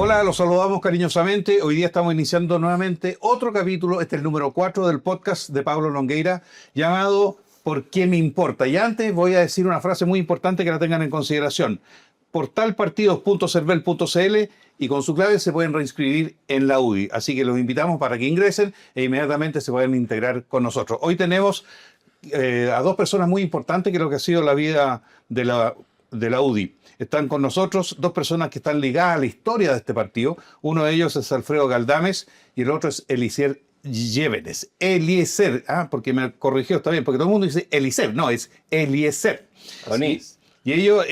Hola, los saludamos cariñosamente. Hoy día estamos iniciando nuevamente otro capítulo, este es el número 4 del podcast de Pablo Longueira, llamado ¿Por qué me importa? Y antes voy a decir una frase muy importante que la tengan en consideración. Portalpartidos.cervel.cl y con su clave se pueden reinscribir en la UDI. Así que los invitamos para que ingresen e inmediatamente se puedan integrar con nosotros. Hoy tenemos a dos personas muy importantes que lo que ha sido la vida de la UDI. Están con nosotros dos personas que están ligadas a la historia de este partido. Uno de ellos es Alfredo Galdames y el otro es Eliezer Llévenes. Eliezer, porque me corrigió, está bien, porque todo el mundo dice Eliezer, no, es Eliezer. Y ellos,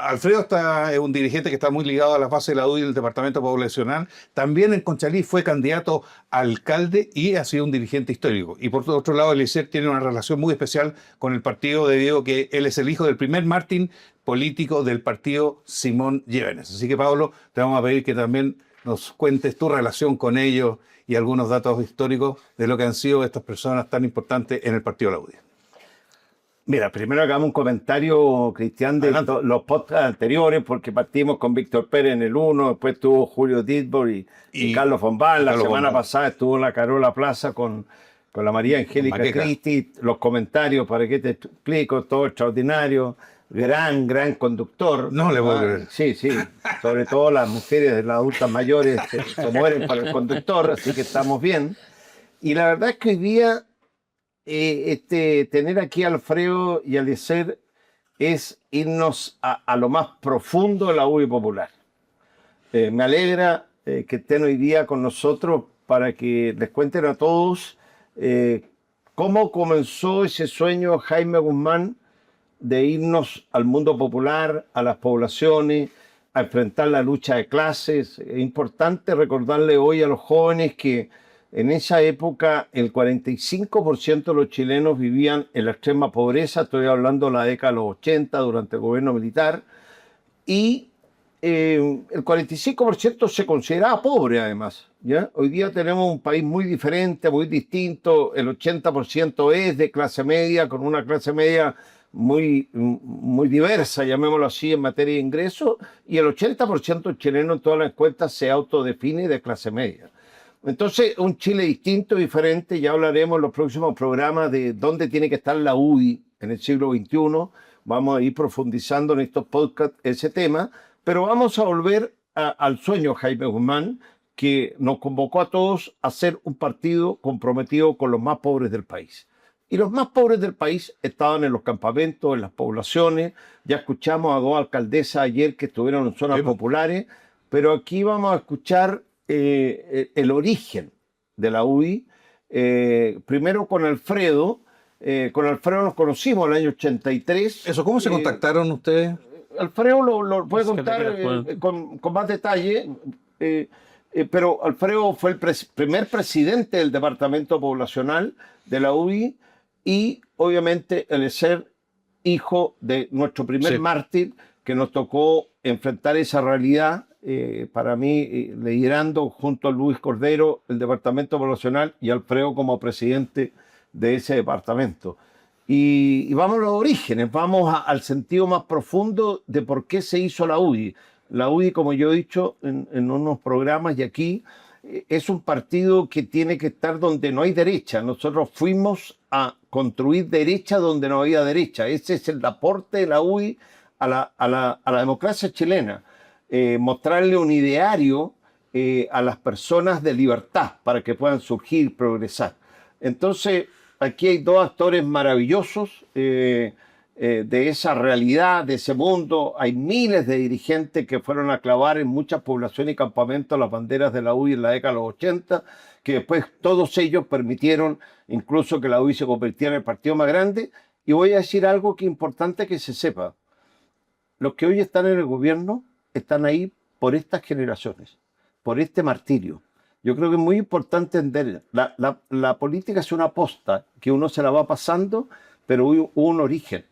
Alfredo es un dirigente que está muy ligado a la base de la UDI del Departamento Poblacional. También en Conchalí fue candidato a alcalde y ha sido un dirigente histórico. Y por otro lado, Eliezer tiene una relación muy especial con el partido debido a que él es el hijo del primer mártir político del partido Simón Llévenes. Así que, Pablo, te vamos a pedir que también nos cuentes tu relación con ellos y algunos datos históricos de lo que han sido estas personas tan importantes en el partido de la UDI. Mira, primero hagamos un comentario, Cristian, de los podcasts anteriores, porque partimos con Víctor Pérez en el 1, después estuvo Julio Ditborg y Carlos Fombal. La semana pasada estuvo la Carola Plaza con la María Angélica Cristi. Los comentarios, para qué te explico, todo extraordinario. Gran conductor. No le puedo creer. Sí, sobre todo las mujeres de las adultas mayores se mueren para el conductor, así que estamos bien. Y la verdad es que hoy día tener aquí a Alfredo y a Eliezer es irnos a lo más profundo de la UDI Popular. Me alegra que estén hoy día con nosotros para que les cuenten a todos cómo comenzó ese sueño Jaime Guzmán de irnos al mundo popular, a las poblaciones, a enfrentar la lucha de clases. Es importante recordarle hoy a los jóvenes que en esa época el 45% de los chilenos vivían en la extrema pobreza. Estoy hablando de la década de los 80, durante el gobierno militar, y el 45% se consideraba pobre además, ¿ya? Hoy día tenemos un país muy diferente, muy distinto. El 80% es de clase media, con una clase media muy diversa, llamémoslo así, en materia de ingresos, y el 80% chileno en todas las encuestas se autodefine de clase media. Entonces, un Chile distinto, diferente. Ya hablaremos en los próximos programas de dónde tiene que estar la UDI en el siglo XXI. Vamos a ir profundizando en estos podcasts ese tema, pero vamos a volver al sueño Jaime Guzmán, que nos convocó a todos a ser un partido comprometido con los más pobres del país. Y los más pobres del país estaban en los campamentos, en las poblaciones. Ya escuchamos a dos alcaldesas ayer que estuvieron en zonas populares, pero aquí vamos a escuchar el origen de la UDI. Primero con Alfredo. Con Alfredo nos conocimos en el año 83. ¿Eso cómo se contactaron ustedes? Alfredo lo puede contar con más detalle. Pero Alfredo fue el primer presidente del Departamento Poblacional de la UDI y obviamente Eliezer, hijo de nuestro primer mártir, que nos tocó enfrentar esa realidad, para mí liderando junto a Luis Cordero el Departamento Poblacional y Alfredo como presidente de ese departamento. Y vamos a los orígenes, vamos al sentido más profundo de por qué se hizo la UDI. La UDI, como yo he dicho en unos programas y aquí, es un partido que tiene que estar donde no hay derecha. Nosotros fuimos a construir derecha donde no había derecha. Ese es el aporte de la UDI a la democracia chilena. Mostrarle un ideario a las personas de libertad para que puedan surgir, progresar. Entonces, aquí hay dos actores maravillosos de esa realidad, de ese mundo. Hay miles de dirigentes que fueron a clavar en muchas poblaciones y campamentos las banderas de la UDI en la década de los 80, que después todos ellos permitieron incluso que la UDI se convirtiera en el partido más grande. Y voy a decir algo que es importante que se sepa. Los que hoy están en el gobierno están ahí por estas generaciones, por este martirio. Yo creo que es muy importante entender, la política es una posta que uno se la va pasando, pero hubo un origen,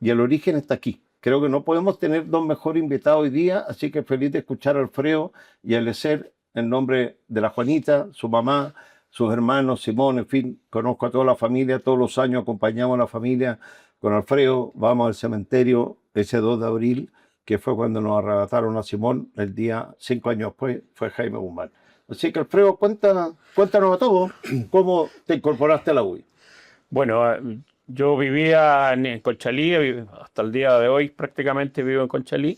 y el origen está aquí. Creo que no podemos tener dos mejores invitados hoy día, así que feliz de escuchar a Alfredo y a Eliezer en nombre de la Juanita, su mamá, sus hermanos, Simón, en fin, conozco a toda la familia, todos los años acompañamos a la familia con Alfredo, vamos al cementerio ese 2 de abril que fue cuando nos arrebataron a Simón el día 5 años después, fue Jaime Guzmán. Así que, Alfredo, cuéntanos a todos cómo te incorporaste a la UDI. Bueno, yo vivía en Conchalí, hasta el día de hoy prácticamente vivo en Conchalí,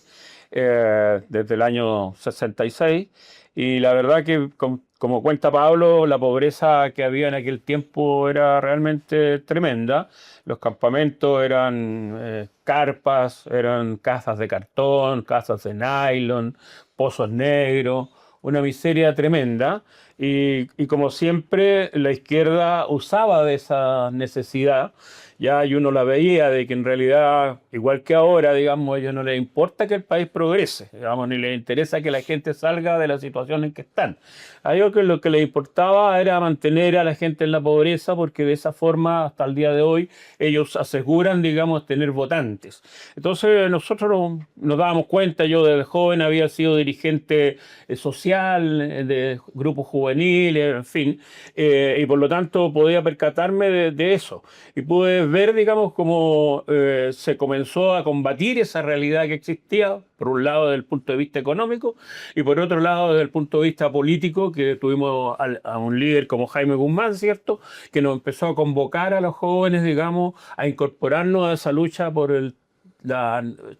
desde el año 66, y la verdad que, como cuenta Pablo, la pobreza que había en aquel tiempo era realmente tremenda. Los campamentos eran carpas, eran casas de cartón, casas de nylon, pozos negros, una miseria tremenda. Y como siempre, la izquierda usaba de esa necesidad, ya, y uno la veía de que en realidad, igual que ahora, digamos, a ellos no les importa que el país progrese, digamos, ni les interesa que la gente salga de la situación en que están. A ellos que lo que les importaba era mantener a la gente en la pobreza, porque de esa forma, hasta el día de hoy, ellos aseguran, digamos, tener votantes. Entonces nosotros nos dábamos cuenta, yo desde joven había sido dirigente social de grupos juveniles, en fin, y por lo tanto podía percatarme de eso. Y pude ver, digamos, cómo se comenzó a combatir esa realidad que existía, por un lado desde el punto de vista económico y por otro lado desde el punto de vista político, que tuvimos a un líder como Jaime Guzmán, ¿cierto?, que nos empezó a convocar a los jóvenes, digamos, a incorporarnos a esa lucha por el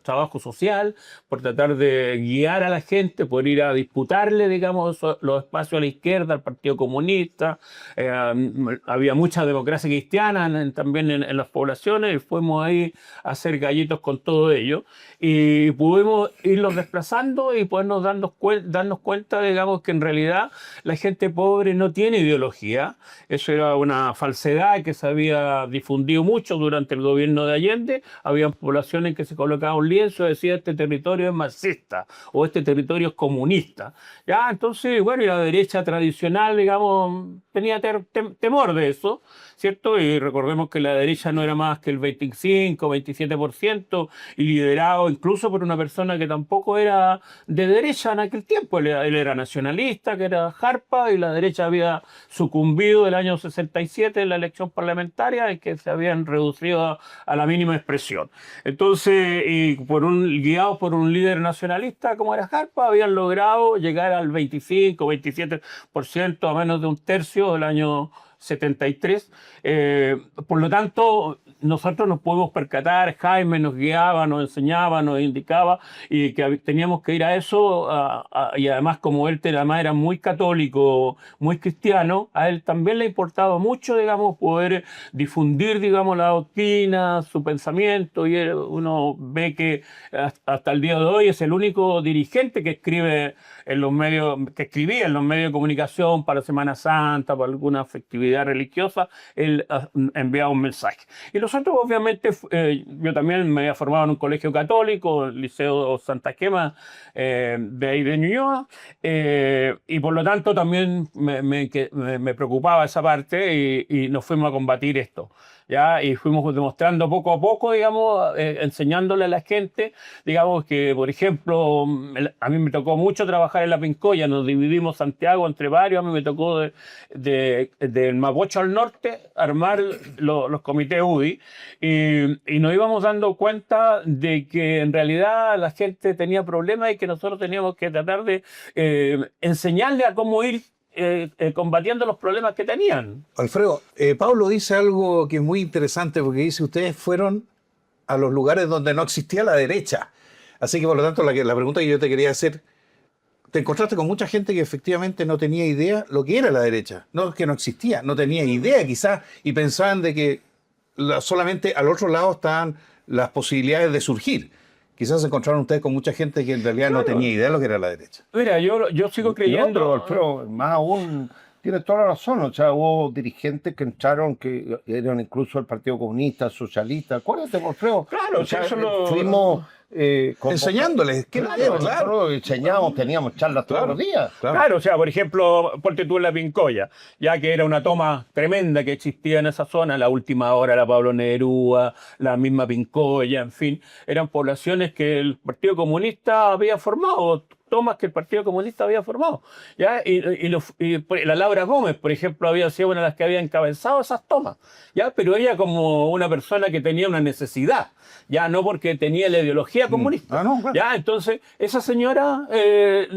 trabajo social, por tratar de guiar a la gente, por ir a disputarle, digamos, los espacios a la izquierda, al Partido Comunista. Había mucha democracia cristiana también en las poblaciones, y fuimos ahí a hacer gallitos con todo ello, y pudimos irlos desplazando y podernos darnos cuenta, digamos, que en realidad la gente pobre no tiene ideología. Eso era una falsedad que se había difundido mucho durante el gobierno de Allende. Había poblaciones que se colocaba un lienzo y decía: este territorio es marxista o este territorio es comunista. Ya, entonces, bueno, y la derecha tradicional, digamos, tenía temor de eso, ¿cierto? Y recordemos que la derecha no era más que el 25, 27%, y liderado incluso por una persona que tampoco era de derecha en aquel tiempo. Él era nacionalista, que era Jarpa, y la derecha había sucumbido el año 67 en la elección parlamentaria, y que se habían reducido a la mínima expresión. Entonces, y guiados por un líder nacionalista como era Jarpa, habían logrado llegar al 25, 27%, a menos de un tercio del año 73. Por lo tanto, nosotros nos podemos percatar, Jaime nos guiaba, nos enseñaba, nos indicaba, y que teníamos que ir a eso, y además, como él además era muy católico, muy cristiano, a él también le importaba mucho, digamos, poder difundir, digamos, la doctrina, su pensamiento, y uno ve que hasta el día de hoy es el único dirigente que escribía en los medios de comunicación para Semana Santa, para alguna festividad religiosa. Él enviaba un mensaje. Y nosotros, obviamente, yo también me había formado en un colegio católico, el Liceo Santa Gema, de ahí de Ñuñoa, y por lo tanto también me preocupaba esa parte, y nos fuimos a combatir esto, ¿ya? Y fuimos demostrando poco a poco, digamos, enseñándole a la gente, digamos, que, por ejemplo, a mí me tocó mucho trabajar en la Pincoya. Nos dividimos Santiago entre varios. A mí me tocó del Mapocho al norte armar los comités UDI, y nos íbamos dando cuenta de que en realidad la gente tenía problemas y que nosotros teníamos que tratar de enseñarle a cómo ir combatiendo los problemas que tenían. Alfredo, Pablo dice algo que es muy interesante, porque dice: ustedes fueron a los lugares donde no existía la derecha. Así que, por lo tanto, la pregunta que yo te quería hacer: te encontraste con mucha gente que efectivamente no tenía idea lo que era la derecha, no que no existía, no tenía idea quizás, y pensaban de que solamente al otro lado estaban las posibilidades de surgir. Quizás se encontraron ustedes con mucha gente que en realidad no tenía idea de lo que era la derecha. Mira, yo sigo creyendo, Alfredo, más aún, tienes toda la razón. O sea, hubo dirigentes que entraron, que eran incluso el Partido Comunista, Socialista. Acuérdate, Alfredo. Claro, o sea, eso lo fuimos enseñándoles. Claro, enseñábamos, teníamos charlas todos los días. Claro, o sea, por ejemplo, ponte tú en la Pincoya, ya que era una toma tremenda que existía en esa zona, la Última Hora, la Pablo Neruda, la misma Pincoya, en fin, eran poblaciones que el Partido Comunista había formado. tomas que el Partido Comunista había formado. ¿Ya? La Laura Gómez, por ejemplo, había sido una de las que había encabezado esas tomas, ¿ya? Pero ella como una persona que tenía una necesidad, ya no porque tenía la ideología comunista. No, claro. ¿Ya? Entonces, esa señora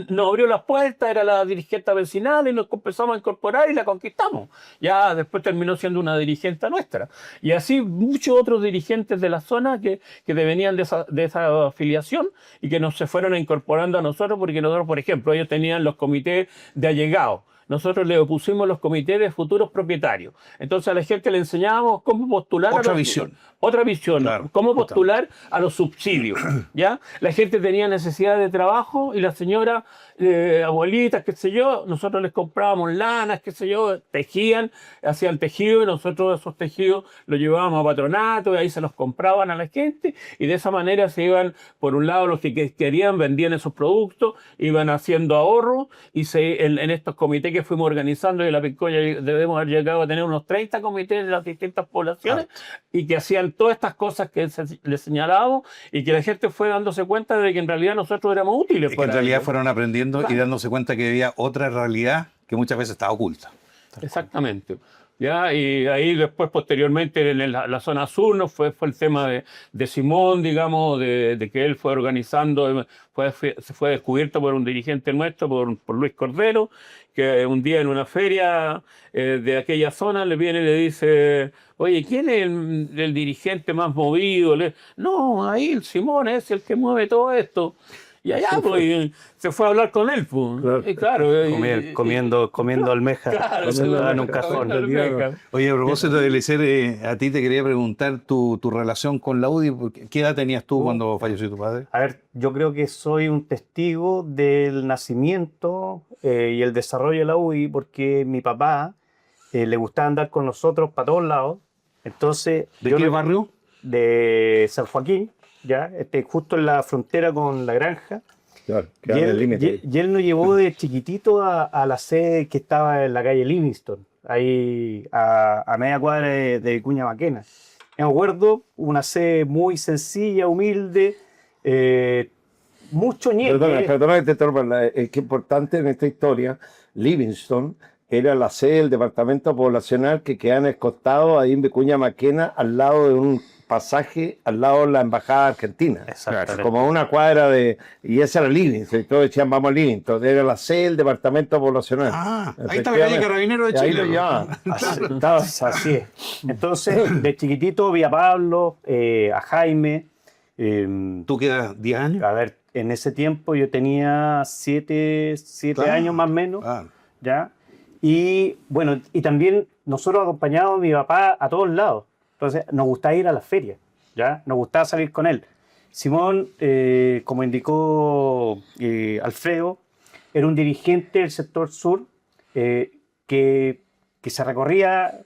nos abrió las puertas, era la dirigente vecinal y nos empezamos a incorporar y la conquistamos. Ya después terminó siendo una dirigente nuestra. Y así muchos otros dirigentes de la zona que venían de esa afiliación y que se fueron incorporando a nosotros, porque nosotros, por ejemplo, ellos tenían los comités de allegados. Nosotros le opusimos los comités de futuros propietarios. Entonces a la gente le enseñábamos cómo postular otra visión. Otra visión, claro, cómo postular a los subsidios. ¿Ya? La gente tenía necesidad de trabajo y la señora, abuelitas, qué sé yo, nosotros les comprábamos lanas, qué sé yo, tejían, hacían tejido y nosotros esos tejidos los llevábamos a patronato y ahí se los compraban a la gente y de esa manera se iban, por un lado los que querían vendían esos productos, iban haciendo ahorros y en estos comités que fuimos organizando y en la Pincoya debemos haber llegado a tener unos 30 comités de las distintas poblaciones y que hacían todas estas cosas que les señalábamos y que la gente fue dándose cuenta de que en realidad nosotros éramos útiles. Que en realidad fueron aprendiendo y dándose cuenta que había otra realidad que muchas veces estaba oculta. Exactamente. ¿Ya? Y ahí después, posteriormente, en la zona sur, ¿no? fue el tema de Simón, digamos, de que él fue organizando, se fue descubierto por un dirigente nuestro, por Luis Cordero, que un día en una feria de aquella zona le viene y le dice, oye, ¿quién es el dirigente más movido? No, ahí el Simón es el que mueve todo esto. Y allá pues, se fue a hablar con él. Pues. Claro. Y claro, comiendo almejas claro, en un cajón. Oye, a propósito de Eliezer, a ti te quería preguntar tu relación con la UDI. ¿Qué edad tenías tú cuando falleció tu padre? A ver, yo creo que soy un testigo del nacimiento y el desarrollo de la UDI porque mi papá le gustaba andar con nosotros para todos lados. Entonces, ¿De qué barrio? De San Joaquín, ya, justo en la frontera con La Granja. Claro, Y él nos llevó de chiquitito a la sede que estaba en la calle Livingston, ahí a media cuadra de Vicuña Maquena. Me acuerdo, una sede muy sencilla, humilde, mucho ñeque. Perdona que te interrumpa, es que importante en esta historia, Livingston era la sede del departamento poblacional que queda en el costado, ahí en Vicuña Maquena, al lado de un pasaje, al lado de la embajada argentina. Exactamente. Como una cuadra y esa era Livingston, y todos decían vamos a Livingston, era la sede del departamento poblacional. Ahí está la calle Carabinero de Chile. Ahí lo llevaban. Así es. Entonces, de chiquitito vi a Pablo, a Jaime. ¿Tú quedas 10 años? A ver, en ese tiempo yo tenía 7 años más o menos. ¿Ya? Y bueno, y también nosotros acompañábamos a mi papá a todos lados. Entonces, nos gustaba ir a las ferias, ¿ya? Nos gustaba salir con él. Simón, como indicó Alfredo, era un dirigente del sector sur que se recorría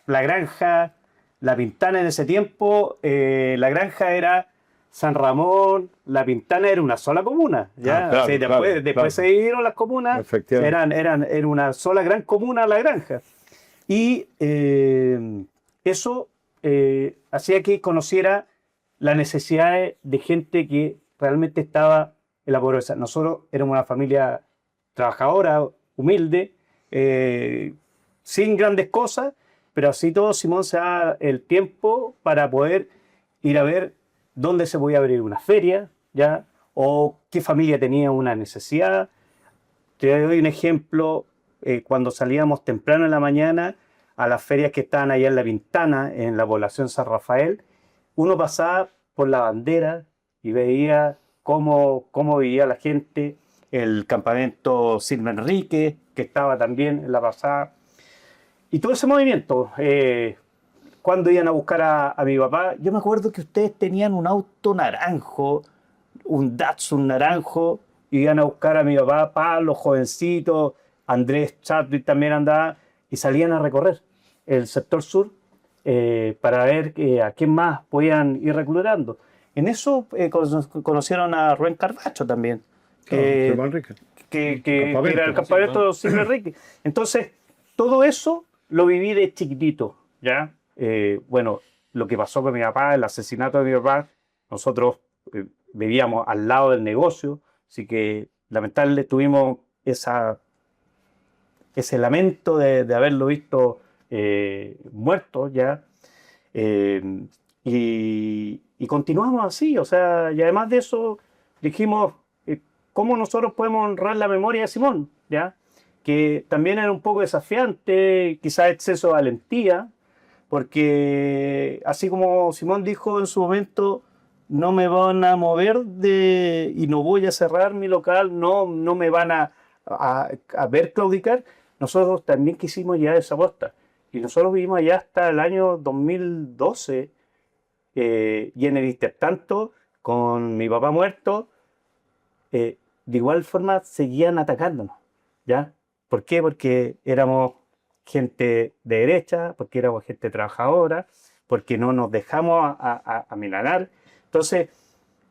La Granja, La Pintana en ese tiempo. La Granja era San Ramón, La Pintana era una sola comuna. ¿Ya? Claro, o sea, después se dividieron las comunas, era una sola gran comuna La Granja. Y eso hacía que conociera las necesidades de gente que realmente estaba en la pobreza. Nosotros éramos una familia trabajadora, humilde, sin grandes cosas, pero así todo Simón se da el tiempo para poder ir a ver dónde se podía abrir una feria, ¿ya? O qué familia tenía una necesidad. Te doy un ejemplo, cuando salíamos temprano en la mañana a las ferias que estaban allá en La Pintana, en la población San Rafael, uno pasaba por la bandera y veía cómo vivía la gente, el campamento Silva Enrique, que estaba también en la pasada, y todo ese movimiento. Cuando iban a buscar a mi papá, yo me acuerdo que ustedes tenían un auto naranjo, un Datsun naranjo, y iban a buscar a mi papá, Pablo, jovencito, Andrés Chadwick también andaba, y salían a recorrer el sector sur para ver a quién más podían ir reclutando. En eso conocieron a Rubén Carbacho también, que era el campamento Silva Enrique. Entonces, todo eso lo viví de chiquitito, ¿ya? Bueno, lo que pasó con mi papá, el asesinato de mi papá, nosotros vivíamos al lado del negocio, así que lamentable tuvimos ese lamento de haberlo visto muerto ya. Y continuamos así, o sea, y además de eso dijimos, ¿cómo nosotros podemos honrar la memoria de Simón? ¿Ya? Que también era un poco desafiante, quizás exceso de valentía, porque así como Simón dijo en su momento, no me van a mover y no voy a cerrar mi local, no me van a ver claudicar, nosotros también quisimos llegar a esa apuesta. Y nosotros vivimos allá hasta el año 2012, y en el intertanto, con mi papá muerto, de igual forma seguían atacándonos, ¿ya? ¿Por qué? Porque éramos gente de derecha, porque éramos gente trabajadora, porque no nos dejamos amilanar. Entonces,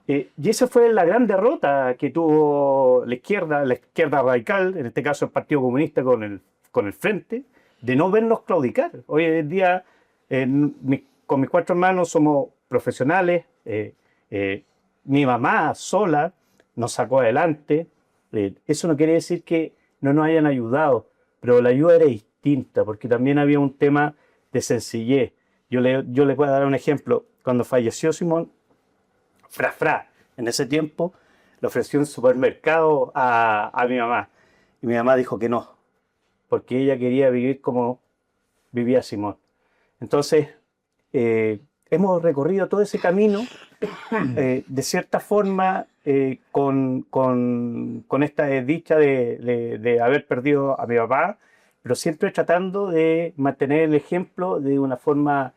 y esa fue la gran derrota que tuvo la izquierda radical, en este caso el Partido Comunista con el Frente, de no vernos claudicar. Hoy en día, con mis 4 hermanos somos profesionales, mi mamá sola nos sacó adelante. Eso no quiere decir que no nos hayan ayudado, pero la ayuda era distinta, porque también había un tema de sencillez. Yo le puedo dar un ejemplo. Cuando falleció Simón, Fra, en ese tiempo, le ofreció un supermercado a mi mamá. Y mi mamá dijo que no, porque ella quería vivir como vivía Simón. Entonces, hemos recorrido todo ese camino, de cierta forma, con esta desdicha de haber perdido a mi papá, pero siempre tratando de mantener el ejemplo de una forma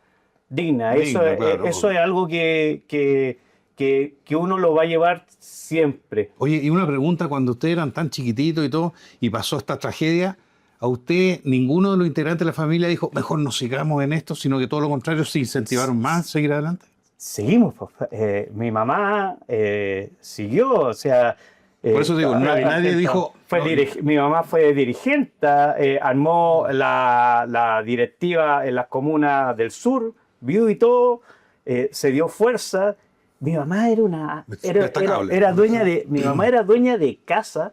digna. Claro. Eso es algo que uno lo va a llevar siempre. Oye, y una pregunta, cuando ustedes eran tan chiquititos y todo, y pasó esta tragedia, ¿a usted ninguno de los integrantes de la familia dijo, mejor no sigamos en esto, sino que todo lo contrario, se incentivaron más a seguir adelante? Seguimos, mi mamá siguió, o sea... Por eso digo, nadie dijo... Mi mamá fue dirigente, armó la directiva en las comunas del sur, vio y todo, se dio fuerza. Mi mamá era dueña de casa,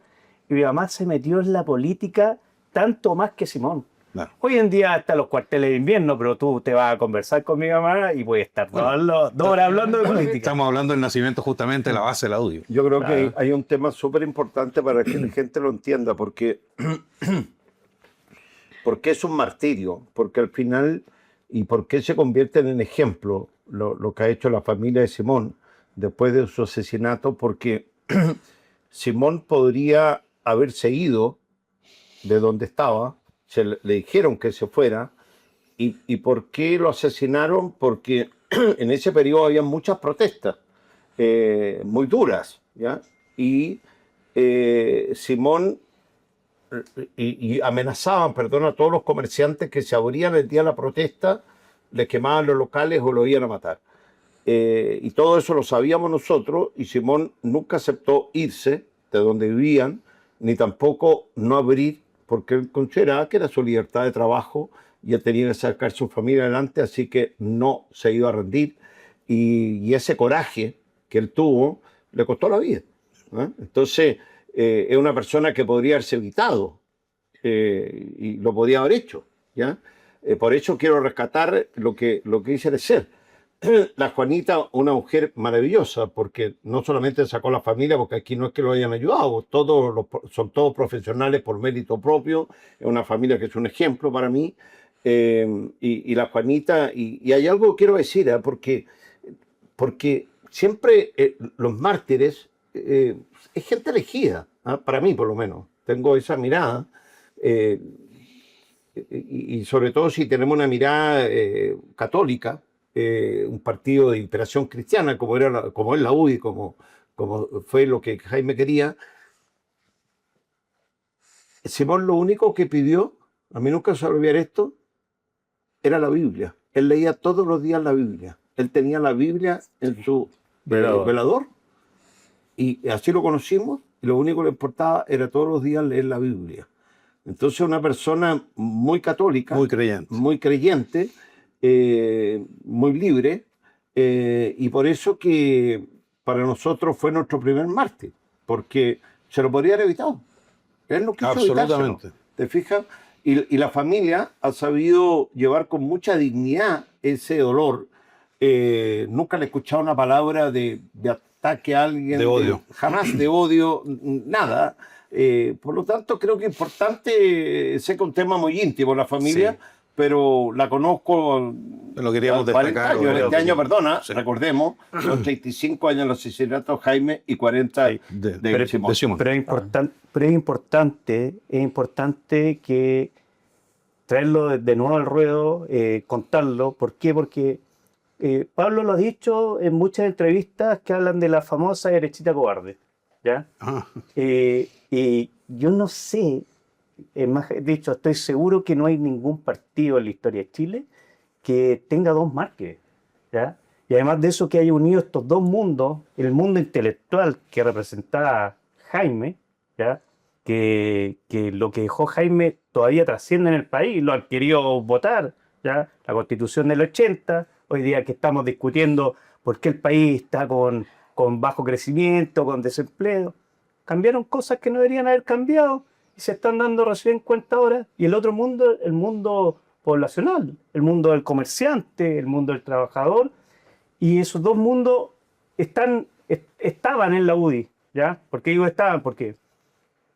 y mi mamá se metió en la política tanto más que Simón. Claro. Hoy en día están los cuarteles de invierno, pero tú te vas a conversar con mi mamá y puedes estar 2 horas hablando de política. Estamos hablando del nacimiento justamente de la base de la UDI. Yo creo que hay un tema súper importante para que la gente lo entienda, porque es un martirio, porque al final, y por qué se convierten en ejemplo lo que ha hecho la familia de Simón después de su asesinato, porque Simón podría haberse ido de donde estaba, le dijeron que se fuera. ¿Y por qué lo asesinaron? Porque en ese periodo había muchas protestas muy duras, ¿ya? Y Simón y amenazaban, a todos los comerciantes que se abrían el día de la protesta, les quemaban los locales o lo iban a matar. Y todo eso lo sabíamos nosotros, y Simón nunca aceptó irse de donde vivían, ni tampoco no abrir, porque él consideraba que era su libertad de trabajo, ya tenía que sacar su familia adelante, así que no se iba a rendir, y ese coraje que él tuvo le costó la vida, ¿eh? Entonces es una persona que podría haberse evitado, y lo podía haber hecho, ¿ya? Por eso quiero rescatar lo que dice de ser. La Juanita, una mujer maravillosa, porque no solamente sacó la familia, porque aquí no es que lo hayan ayudado, son todos profesionales por mérito propio, es una familia que es un ejemplo para mí, y la Juanita, y hay algo que quiero decir, porque siempre los mártires es gente elegida, ¿eh? Para mí por lo menos, tengo esa mirada, y sobre todo si tenemos una mirada católica, un partido de inspiración cristiana, como es la UDI, como fue lo que Jaime quería. Simón lo único que pidió, a mí nunca se me olvidar esto, era la Biblia. Él leía todos los días la Biblia. Él tenía la Biblia en su velador, y así lo conocimos, y lo único que le importaba era todos los días leer la Biblia. Entonces una persona muy católica, muy creyente, muy libre, y por eso que para nosotros fue nuestro primer mártir, porque se lo podría haber evitado. Él no quiso Absolutamente. evitárselo, ¿te fijas? Y la familia ha sabido llevar con mucha dignidad ese dolor. Nunca le he escuchado una palabra de ataque a alguien. De odio. Jamás de odio, nada. Por lo tanto, creo que es importante, sé que es un tema muy íntimo la familia, Sí. pero la conozco. Lo queríamos 40 destacar. años, creo este que año, sí. perdona, Sí. recordemos, los 35 años del asesinato de Jaime y 40 de Simón. de Simón. Pero es importante que traerlo de nuevo al ruedo, contarlo. ¿Por qué? Porque Pablo lo ha dicho en muchas entrevistas que hablan de la famosa derechita cobarde, ¿ya? Ah, Y yo no sé, más dicho, estoy seguro que no hay ningún partido en la historia de Chile que tenga dos mártires, ¿ya? Y además de eso, que haya unido estos dos mundos, el mundo intelectual que representaba Jaime, ¿ya? Que lo que dejó Jaime todavía trasciende en el país, lo han querido votar, ¿ya? La Constitución del 80, hoy día que estamos discutiendo por qué el país está con bajo crecimiento, con desempleo. Cambiaron cosas que no deberían haber cambiado y se están dando recién cuenta ahora. Y el otro mundo, el mundo poblacional, el mundo del comerciante, el mundo del trabajador. Y esos dos mundos estaban en la UDI, ¿ya? ¿Por qué digo estaban? Porque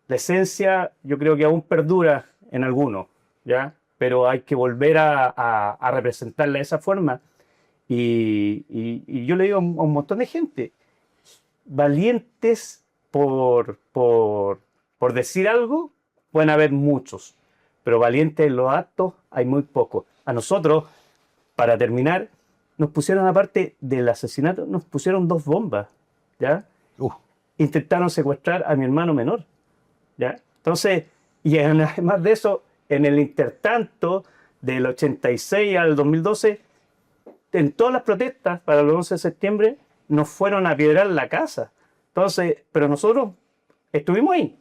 la esencia yo creo que aún perdura en algunos, ¿ya? Pero hay que volver a representarla de esa forma. Y yo le digo a un montón de gente, valientes por decir algo, pueden haber muchos, pero valientes en los actos hay muy pocos. A nosotros, para terminar, nos pusieron, aparte del asesinato, nos pusieron 2 bombas, ¿ya? Intentaron secuestrar a mi hermano menor, ¿ya? Entonces, y además de eso, en el intertanto, del 86 al 2012, en todas las protestas para el 11 de septiembre, nos fueron a piedrar la casa. Entonces, pero nosotros estuvimos ahí.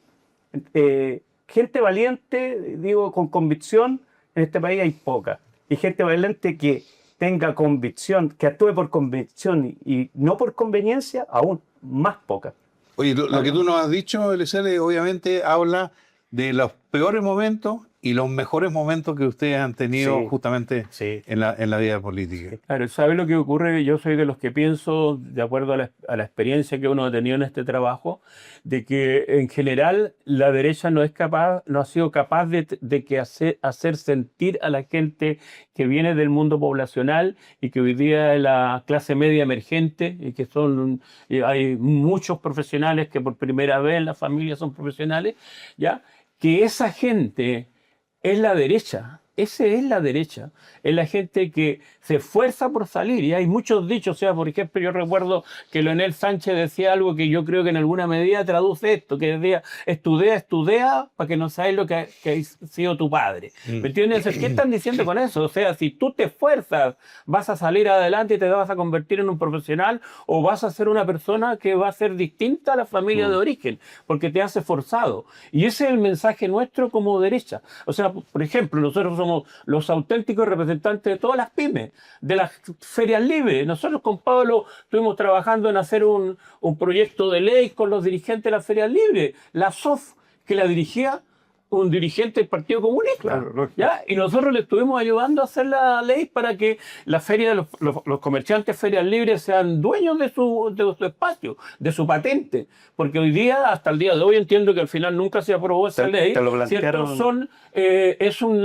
Gente valiente, digo, con convicción, en este país hay poca. Y gente valiente que tenga convicción, que actúe por convicción y no por conveniencia, aún más poca. Oye, lo que tú nos has dicho, Eliezer, obviamente habla de los peores momentos y los mejores momentos que ustedes han tenido justamente en la vida política. Claro, ¿sabes lo que ocurre? Yo soy de los que pienso, de acuerdo a la experiencia que uno ha tenido en este trabajo, de que en general la derecha no ha sido capaz de hacer sentir a la gente que viene del mundo poblacional y que hoy día es la clase media emergente y que hay muchos profesionales que por primera vez en la familia son profesionales, ¿ya? Que esa gente es la derecha. Esa es la derecha, es la gente que se esfuerza por salir, y hay muchos dichos. O sea, por ejemplo, yo recuerdo que Leonel Sánchez decía algo que yo creo que en alguna medida traduce esto, que decía, estudia para que no sabes lo que ha sido tu padre. ¿Me entiendes? ¿Qué están diciendo con eso? O sea, si tú te esfuerzas, vas a salir adelante y te vas a convertir en un profesional, o vas a ser una persona que va a ser distinta a la familia de origen, porque te has esforzado. Y ese es el mensaje nuestro como derecha. O sea, por ejemplo, nosotros somos los auténticos representantes de todas las pymes, de las ferias libres. Nosotros con Pablo estuvimos trabajando en hacer un proyecto de ley con los dirigentes de las ferias libres, la SOF, que la dirigía un dirigente del Partido Comunista. Claro, ¿ya? Y nosotros le estuvimos ayudando a hacer la ley para que la feria, los comerciantes de ferias libres sean dueños de su espacio, de su patente. Porque hoy día, hasta el día de hoy, entiendo que al final nunca se aprobó esa ley. Te lo plantearon. ¿cierto?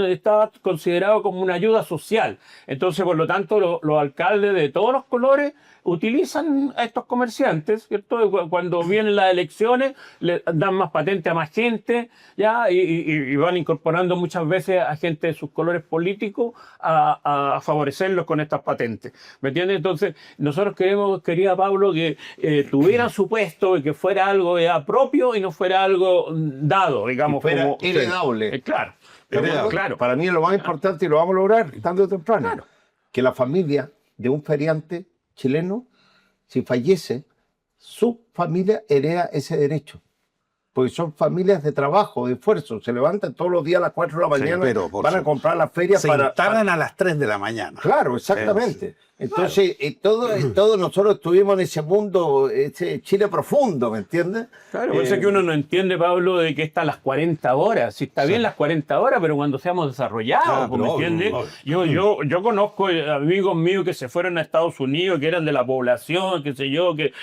Estaba considerado como una ayuda social. Entonces, por lo tanto, los alcaldes de todos los colores utilizan a estos comerciantes, ¿cierto? Cuando vienen las elecciones, le dan más patente a más gente, ¿ya? Y van incorporando muchas veces a gente de sus colores políticos a favorecerlos con estas patentes. ¿Me entiendes? Entonces, nosotros quería Pablo que tuviera su puesto y que fuera algo propio y no fuera algo dado, digamos. Fuera como heredable. claro. Claro. Para mí es lo más importante y lo vamos a lograr tarde o temprano. Claro. Que la familia de un feriante chileno, si fallece, su familia hereda ese derecho. Porque son familias de trabajo, de esfuerzo. Se levantan todos los días a las 4 de la mañana, pero van a comprar las ferias se instalan a las 3 de la mañana. Claro, exactamente. Entonces, todos nosotros estuvimos en ese mundo, ese Chile profundo, ¿me entiendes? Claro, por eso es que uno no entiende, Pablo, de que están las 40 horas. Si está bien las 40 horas, pero cuando seamos desarrollados, ¿me entiendes? Yo conozco amigos míos que se fueron a Estados Unidos, que eran de la población, qué sé yo, que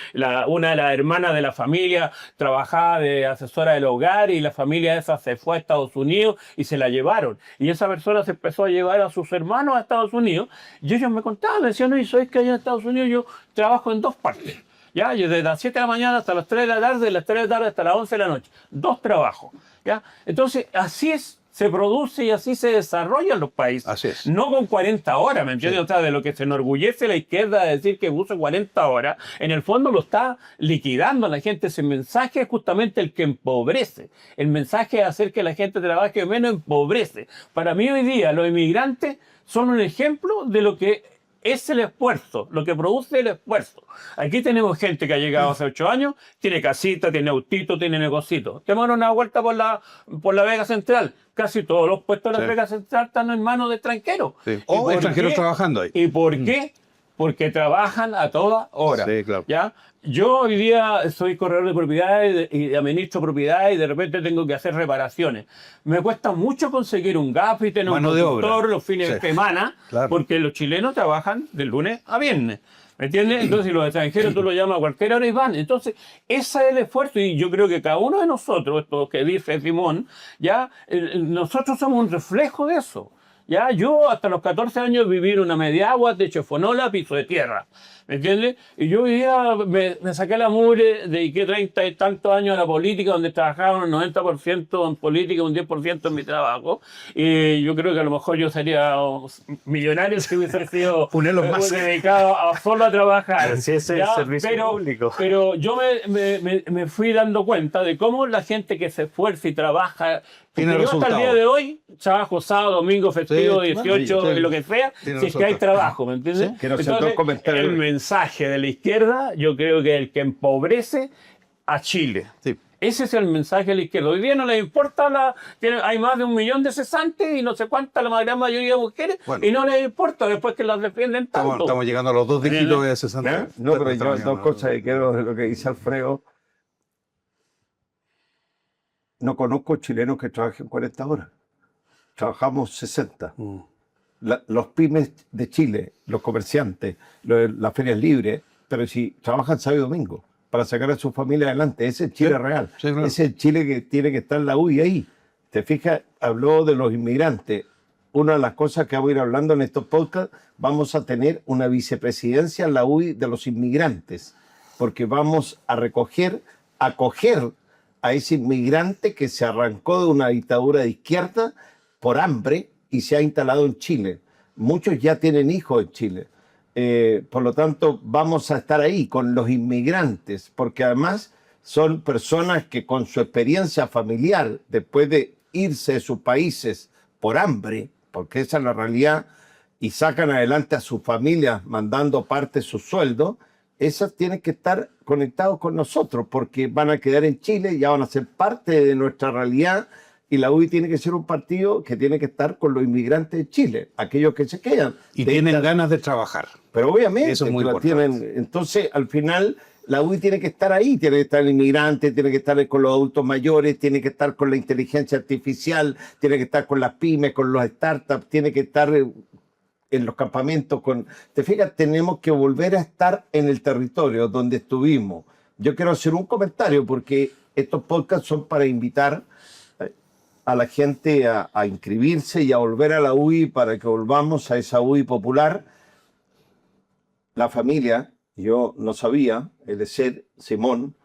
una de las hermanas de la familia trabajaba de asesora del hogar y la familia esa se fue a Estados Unidos y se la llevaron. Y esa persona se empezó a llevar a sus hermanos a Estados Unidos y ellos me contaban, me decían, no, y sabes que allá en Estados Unidos yo trabajo en 2 partes. ¿Ya? Yo desde las 7 de la mañana hasta las 3 de la tarde, de las 3 de la tarde hasta las 11 de la noche. 2 trabajos. ¿Ya? Entonces, así se produce y así se desarrollan los países. Así es. No con 40 horas, ¿me entiendes? Sí. O sea, de lo que se enorgullece la izquierda de decir que puso 40 horas, en el fondo lo está liquidando a la gente. Ese mensaje es justamente el que empobrece. El mensaje de hacer que la gente trabaje menos empobrece. Para mí hoy día los inmigrantes son un ejemplo de lo que es el esfuerzo, lo que produce el esfuerzo. Aquí tenemos gente que ha llegado hace 8 años, tiene casita, tiene autito, tiene negocito. Te mandan una vuelta por la Vega Central. Casi todos los puestos de la Vega Central están en manos de extranjeros. Sí. O extranjeros trabajando ahí. ¿Y por qué? Porque trabajan a toda hora. Sí, claro. ¿Ya? Yo hoy día soy corredor de propiedades y administro propiedades y de repente tengo que hacer reparaciones. Me cuesta mucho conseguir un gaffy, tener un conductor los fines de semana, claro, porque los chilenos trabajan de lunes a viernes. ¿Me entiendes? Entonces, si los extranjeros tú los llamas a cualquier hora y van. Entonces, ese es el esfuerzo. Y yo creo que cada uno de nosotros, esto que dice Simón, ya nosotros somos un reflejo de eso. Ya, yo hasta los 14 años viví en una media agua, techo fonola, piso de tierra. ¿Me entiendes? Y yo vivía, me saqué la mugre, dediqué 30 y tantos años a la política, donde trabajaba un 90% en política, un 10% en mi trabajo. Y yo creo que a lo mejor yo sería millonario si hubiese sido dedicado solo a trabajar. Sí, ese es el servicio público. Pero yo me fui dando cuenta de cómo la gente que se esfuerza y trabaja, tiene yo hasta el día de hoy, trabajo sábado, domingo, festivo, 18, lo que sea, si es que hay trabajo, ¿me entiendes? Sí, que entonces, el mensaje de la izquierda, yo creo que es el que empobrece a Chile. Sí. Ese es el mensaje de la izquierda. Hoy día no les importa, hay más de 1 millón de cesantes y no sé cuánta, la gran mayoría de mujeres, y no les importa después que las defienden tanto. Estamos llegando a los 2 dígitos de cesantes. No, pero yo 2 cosas que quiero de lo que dice Alfredo. No conozco chilenos que trabajen 40 horas. Trabajamos 60. Los pymes de Chile, los comerciantes, las ferias libres, pero si trabajan sábado y domingo para sacar a su familia adelante, ese es Chile real. Sí, claro. Ese es el Chile que tiene que estar la UDI ahí. Te fijas, habló de los inmigrantes. Una de las cosas que vamos a ir hablando en estos podcasts, vamos a tener una vicepresidencia en la UDI de los inmigrantes, porque vamos a acoger a ese inmigrante que se arrancó de una dictadura de izquierda por hambre y se ha instalado en Chile. Muchos ya tienen hijos en Chile. Por lo tanto, vamos a estar ahí con los inmigrantes, porque además son personas que con su experiencia familiar, después de irse de sus países por hambre, porque esa es la realidad, y sacan adelante a sus familias mandando parte de su sueldo, esas tienen que estar conectados con nosotros porque van a quedar en Chile, ya van a ser parte de nuestra realidad y la UDI tiene que ser un partido que tiene que estar con los inmigrantes de Chile, aquellos que se quedan. Y tienen ganas de trabajar. Pero obviamente, eso es muy importante. Entonces, al final, la UDI tiene que estar ahí, tiene que estar el inmigrante, tiene que estar con los adultos mayores, tiene que estar con la inteligencia artificial, tiene que estar con las pymes, con los startups, tiene que estar en los campamentos. Te fijas, tenemos que volver a estar en el territorio donde estuvimos. Yo quiero hacer un comentario porque estos podcasts son para invitar a la gente a inscribirse y a volver a la UDI para que volvamos a esa UDI popular. La familia, yo no sabía, Eliezer, Simón,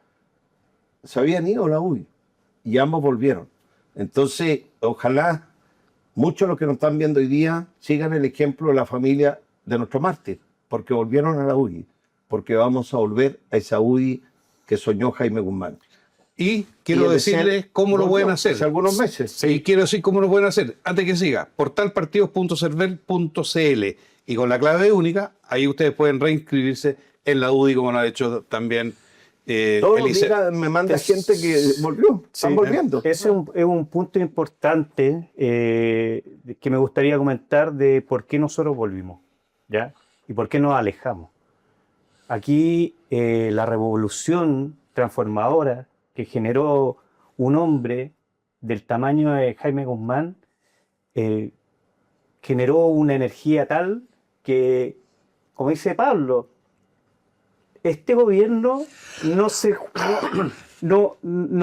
se habían ido a la UDI y ambos volvieron. Entonces, ojalá muchos de los que nos están viendo hoy día sigan el ejemplo de la familia de nuestro mártir, porque volvieron a la UDI, porque vamos a volver a esa UDI que soñó Jaime Guzmán. Y quiero decirles cómo lo pueden hacer. Hace algunos meses. Sí, quiero decir cómo lo pueden hacer. Antes que siga, portalpartidos.cervel.cl y con la clave única, ahí ustedes pueden reinscribirse en la UDI como lo ha hecho también todos los días me manda gente que volvió, están volviendo. Ese es un punto importante que me gustaría comentar de por qué nosotros volvimos, ¿ya? ¿Y por qué nos alejamos? Aquí la revolución transformadora que generó un hombre del tamaño de Jaime Guzmán generó una energía tal que, como dice Pablo, este gobierno no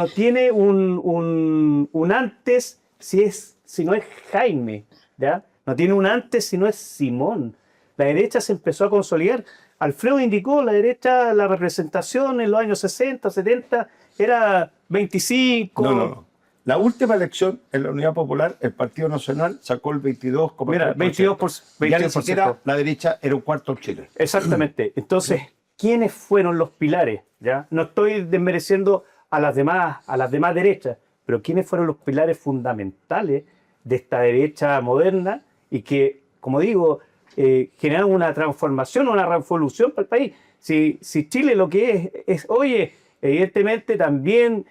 tiene un antes si no es Jaime, ¿ya? No tiene un antes si no es Simón. La derecha se empezó a consolidar. Alfredo indicó, la derecha, la representación en los años 60, 70, era 25. No. La última elección en la Unidad Popular, el Partido Nacional sacó el 22,3%. Mira, 22%. Ya ni siquiera la derecha era un cuarto en Chile. Exactamente. Entonces, ¿quiénes fueron los pilares? ¿Ya? No estoy desmereciendo a las demás derechas, pero ¿quiénes fueron los pilares fundamentales de esta derecha moderna y que, como digo, generaron una transformación, una revolución para el país? Si Chile lo que es, oye, evidentemente también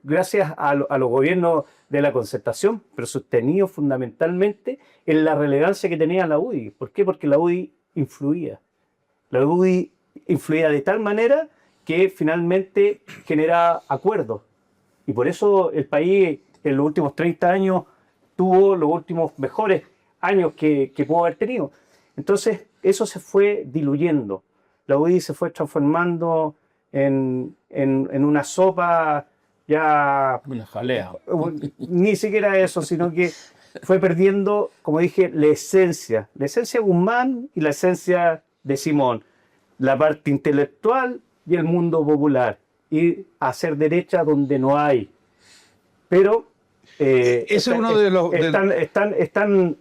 gracias a los gobiernos de la concertación, pero sostenido fundamentalmente en la relevancia que tenía la UDI. ¿Por qué? Porque la UDI influía. La UDI influía de tal manera que finalmente genera acuerdos. Y por eso el país en los últimos 30 años tuvo los últimos mejores años que pudo haber tenido. Entonces eso se fue diluyendo. La UDI se fue transformando en una sopa ya... Una jalea. Ni siquiera eso, sino que fue perdiendo, como dije, la esencia de Guzmán y la esencia de Simón, la parte intelectual y el mundo popular, y hacer derecha donde no hay. Pero ese es uno de los...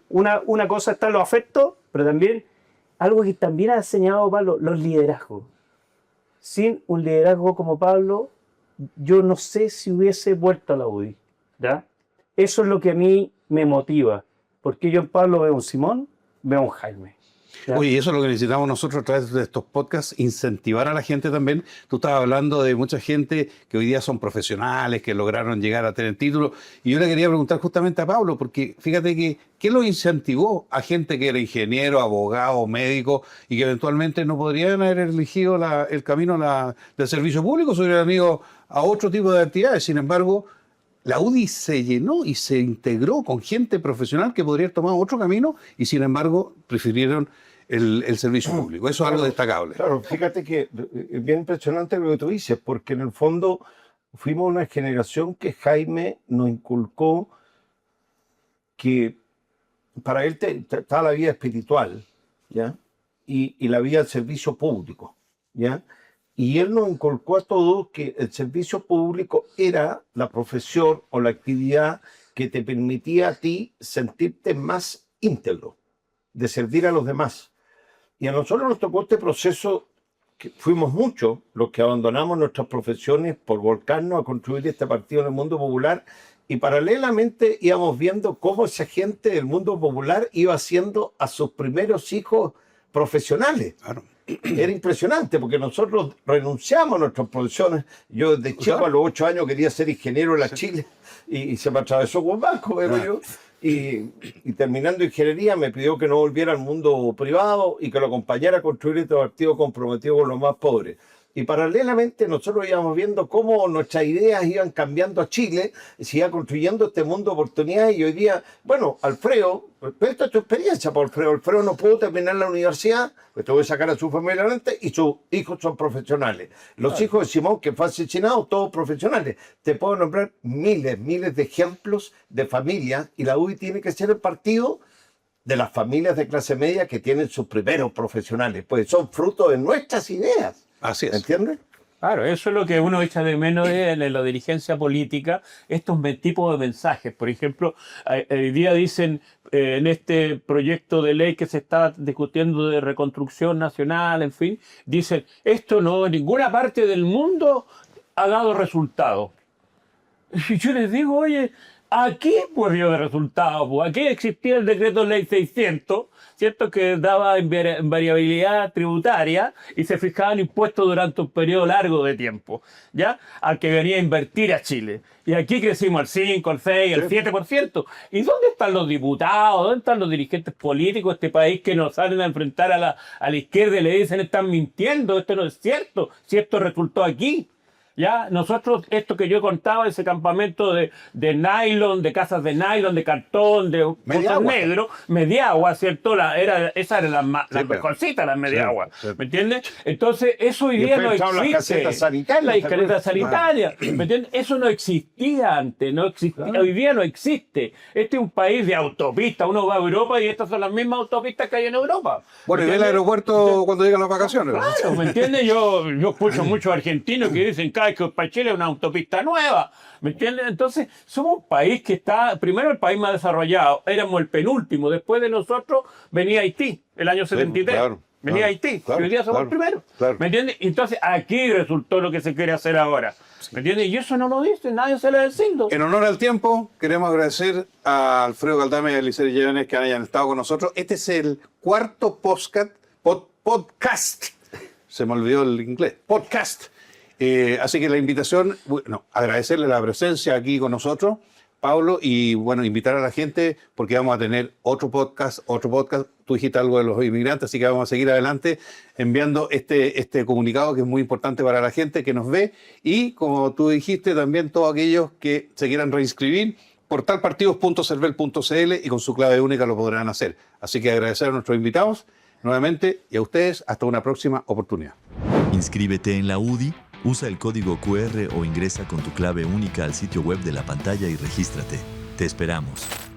una cosa están los afectos, pero también algo que también ha señalado Pablo, los liderazgos. Sin un liderazgo como Pablo, yo no sé si hubiese vuelto a la UDI, ¿ya? Eso es lo que a mí me motiva, porque yo en Pablo veo un Simón, veo un Jaime. ¿Ya? Oye, eso es lo que necesitamos nosotros a través de estos podcasts, incentivar a la gente también. Tú estabas hablando de mucha gente que hoy día son profesionales, que lograron llegar a tener títulos. Y yo le quería preguntar justamente a Pablo, porque fíjate que, ¿qué lo incentivó a gente que era ingeniero, abogado, médico, y que eventualmente no podrían haber elegido el camino del servicio público, se hubieran ido a otro tipo de actividades? Sin embargo, la UDI se llenó y se integró con gente profesional que podría haber tomado otro camino y, sin embargo, prefirieron el servicio público. Eso es algo destacable. Claro, fíjate que es bien impresionante lo que tú dices, porque en el fondo fuimos una generación que Jaime nos inculcó que para él está la vida espiritual, ¿ya? Y la vida del servicio público, ¿ya? Y él nos inculcó a todos que el servicio público era la profesión o la actividad que te permitía a ti sentirte más íntegro, de servir a los demás. Y a nosotros nos tocó este proceso, que fuimos muchos los que abandonamos nuestras profesiones por volcarnos a construir este partido en el mundo popular, y paralelamente íbamos viendo cómo esa gente del mundo popular iba haciendo a sus primeros hijos profesionales. Claro. Era impresionante porque nosotros renunciamos a nuestras profesiones. Yo desde chico a los 8 años quería ser ingeniero en la Chile y se me atravesó con un banco, pero yo. Y terminando ingeniería me pidió que no volviera al mundo privado y que lo acompañara a construir este partido comprometido con los más pobres. Y paralelamente nosotros íbamos viendo cómo nuestras ideas iban cambiando a Chile, se iba construyendo este mundo de oportunidades. Y hoy día, bueno, Alfredo, esta es tu experiencia, por Alfredo. Alfredo no pudo terminar la universidad, pues tuvo que sacar a su familia adelante y sus hijos son profesionales. Los hijos de Simón, que fue asesinado, todos profesionales. Te puedo nombrar miles de ejemplos de familias, y la UDI tiene que ser el partido de las familias de clase media que tienen sus primeros profesionales, pues son fruto de nuestras ideas. Así es. ¿Entiendes? Claro, eso es lo que uno echa de menos en la dirigencia política, estos tipos de mensajes. Por ejemplo, hoy día dicen en este proyecto de ley que se está discutiendo de reconstrucción nacional, en fin, dicen, esto no en ninguna parte del mundo ha dado resultado. Y yo les digo, oye, Aquí pues dio de resultado, pues aquí existía el decreto ley 600, ¿cierto? Que daba variabilidad tributaria y se fijaban impuestos durante un periodo largo de tiempo, ¿ya? Al que venía a invertir a Chile. Y aquí crecimos al 5, al 6, al 7%. ¿Y dónde están los diputados? ¿Dónde están los dirigentes políticos de este país que nos salen a enfrentar a la izquierda y le dicen, están mintiendo, esto no es cierto, si esto resultó aquí? Ya, nosotros, esto que yo contaba, ese campamento de nylon, de casas de nylon, de cartón, de cosas negro, Mediagua, ¿cierto? Esa era la mejorcita, la Mediagua. Sí. ¿Me entiendes? Entonces, eso hoy día no existe. Las casetas sanitarias. La caseta sanitaria. ¿Me entiendes? Eso no existía antes, no existía. Hoy día no existe. Este es un país de autopistas. Uno va a Europa y estas son las mismas autopistas que hay en Europa. Bueno, y ve el aeropuerto cuando llegan las vacaciones. Claro, ¿me entiendes? Yo escucho muchos argentinos que dicen que para Chile es una autopista nueva, ¿me entiendes? Entonces, somos un país que está, primero el país más desarrollado, éramos el penúltimo, después de nosotros venía Haití, el año 73. Claro, venía Haití, y hoy día somos el primero, ¿me entiendes? Entonces, aquí resultó lo que se quiere hacer ahora, ¿me entiendes? Y eso no lo dice, nadie se lo decide. En honor al tiempo, queremos agradecer a Alfredo Galdame y a Eliseo Lleones que hayan estado con nosotros. Este es el cuarto podcast. Se me olvidó el inglés. Podcast. Así que la invitación, bueno, agradecerle la presencia aquí con nosotros, Pablo, y bueno, invitar a la gente porque vamos a tener otro podcast. Tú dijiste algo de los inmigrantes, así que vamos a seguir adelante enviando este comunicado que es muy importante para la gente que nos ve y, como tú dijiste, también todos aquellos que se quieran reinscribir, portalpartidos.cervel.cl y con su clave única lo podrán hacer. Así que agradecer a nuestros invitados nuevamente y a ustedes hasta una próxima oportunidad. Inscríbete en la UDI. Usa el código QR o ingresa con tu clave única al sitio web de la pantalla y regístrate. Te esperamos.